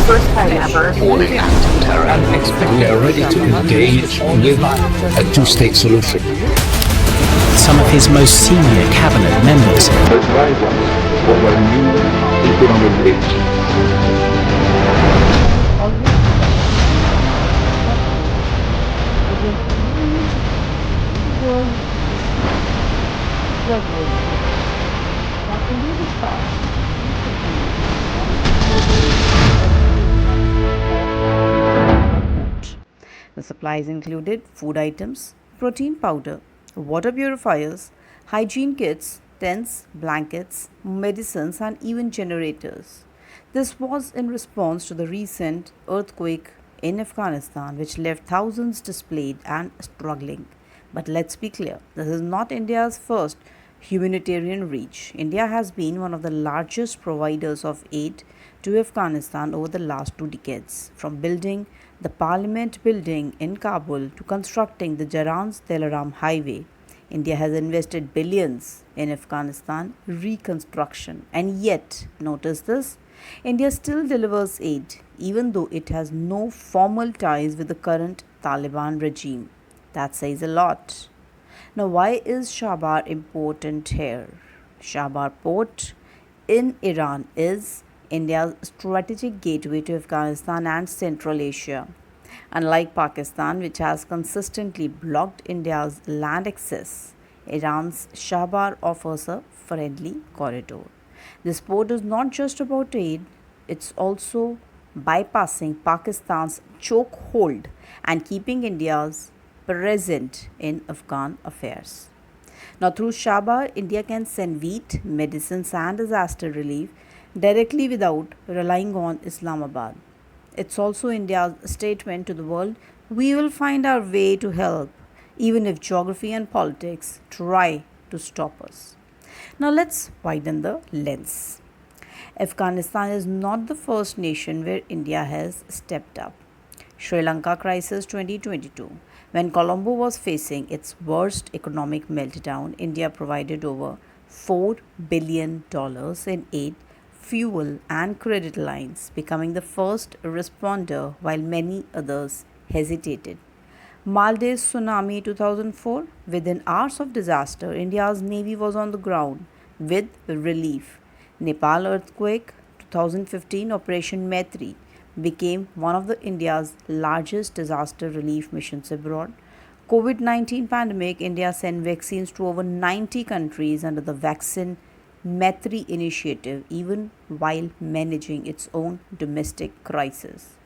first time ever falling act terror. We are ready to engage with a two-state solution. Some of his most senior cabinet members Advise us of a new economic age. The supplies included food items, protein powder, water purifiers, hygiene kits, tents, blankets, medicines, and even generators. This was in response to the recent earthquake in Afghanistan, which left thousands displaced and struggling. But let's be clear, this is not India's first humanitarian reach. India has been one of the largest providers of aid to Afghanistan over the last 2 decades, from building the Parliament building in Kabul to constructing the Jarans-Delaram highway. India has invested billions in Afghanistan reconstruction, and yet, notice this, India still delivers aid even though it has no formal ties with the current Taliban regime. That says a lot. Now, why is Chabahar important here? Chabahar port in Iran is India's strategic gateway to Afghanistan and Central Asia. Unlike Pakistan, which has consistently blocked India's land access, Iran's Chabahar offers a friendly corridor. This port is not just about aid, it's also bypassing Pakistan's chokehold and keeping India's present in Afghan affairs. Now, through Chabahar, India can send wheat, medicines, and disaster relief directly without relying on Islamabad. It's also India's statement to the world, we will find our way to help, even if geography and politics try to stop us. Now, let's widen the lens. Afghanistan is not the first nation where India has stepped up. Sri Lanka crisis 2022. When Colombo was facing its worst economic meltdown, India provided over $4 billion in aid, fuel, and credit lines, becoming the first responder while many others hesitated. Maldives tsunami 2004. Within hours of disaster, India's navy was on the ground with relief. Nepal earthquake 2015. Operation Maitri became one of the India's largest disaster relief missions abroad. COVID-19 pandemic, India sent vaccines to over 90 countries under the Vaccine Maitri initiative, even while managing its own domestic crisis.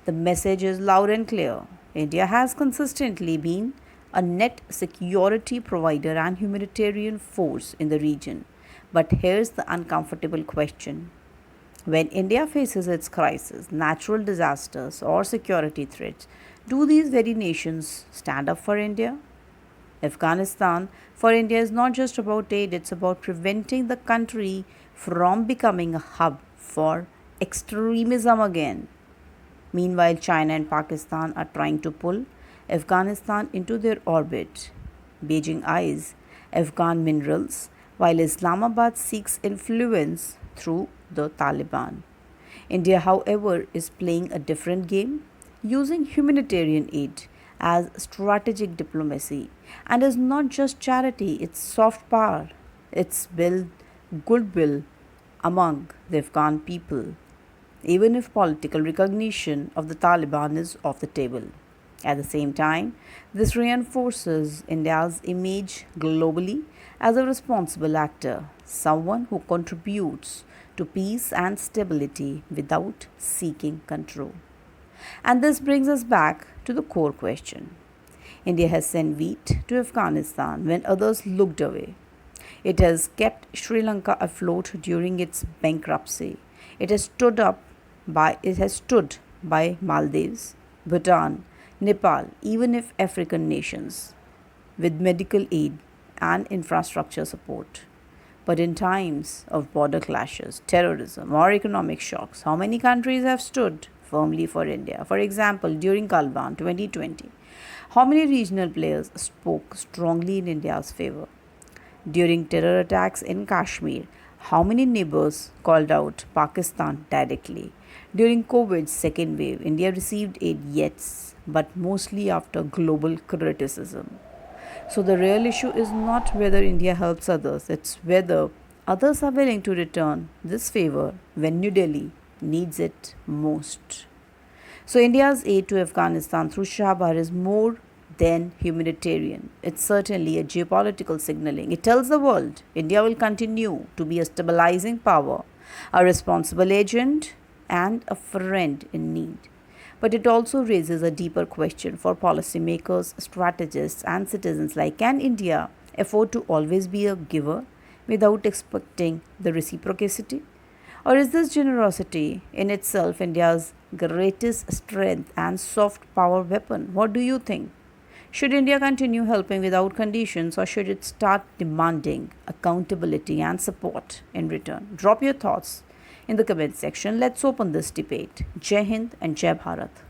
The message is loud and clear. India has consistently been a net security provider and humanitarian force in the region. But here's the uncomfortable question. When India faces its crisis, natural disasters, or security threats, do these very nations stand up for India? Afghanistan for India is not just about aid, it's about preventing the country from becoming a hub for extremism again. Meanwhile, China and Pakistan are trying to pull Afghanistan into their orbit. Beijing eyes Afghan minerals, while Islamabad seeks influence through the Taliban. India, however, is playing a different game, using humanitarian aid as strategic diplomacy, and is not just charity, it's soft power. It's built goodwill among the Afghan people, even if political recognition of the Taliban is off the table. At the same time, this reinforces India's image globally as a responsible actor, someone who contributes to peace and stability without seeking control. And this brings us back to the core question. India has sent wheat to Afghanistan when others looked away. It has kept Sri Lanka afloat during its bankruptcy. It has stood by Maldives, Bhutan, Nepal, even if African nations, with medical aid and infrastructure support. But in times of border clashes, terrorism, or economic shocks, how many countries have stood firmly for India? For example, during Kalban 2020, how many regional players spoke strongly in India's favor? During terror attacks in Kashmir, How many neighbors called out Pakistan directly? During COVID's second wave, India received aid, yes, but mostly after global criticism. So the real issue is not whether India helps others, it's whether others are willing to return this favor when New Delhi needs it most. So India's aid to Afghanistan through Chabahar is more than humanitarian. It's certainly a geopolitical signaling. It tells the world India will continue to be a stabilizing power, a responsible agent, and a friend in need. But it also raises a deeper question for policymakers, strategists, and citizens like, can India afford to always be a giver without expecting the reciprocity? Or is this generosity in itself India's greatest strength and soft power weapon? What do you think? Should India continue helping without conditions, or should it start demanding accountability and support in return? Drop your thoughts in the comment section. Let's open this debate. Jai Hind and Jai Bharat.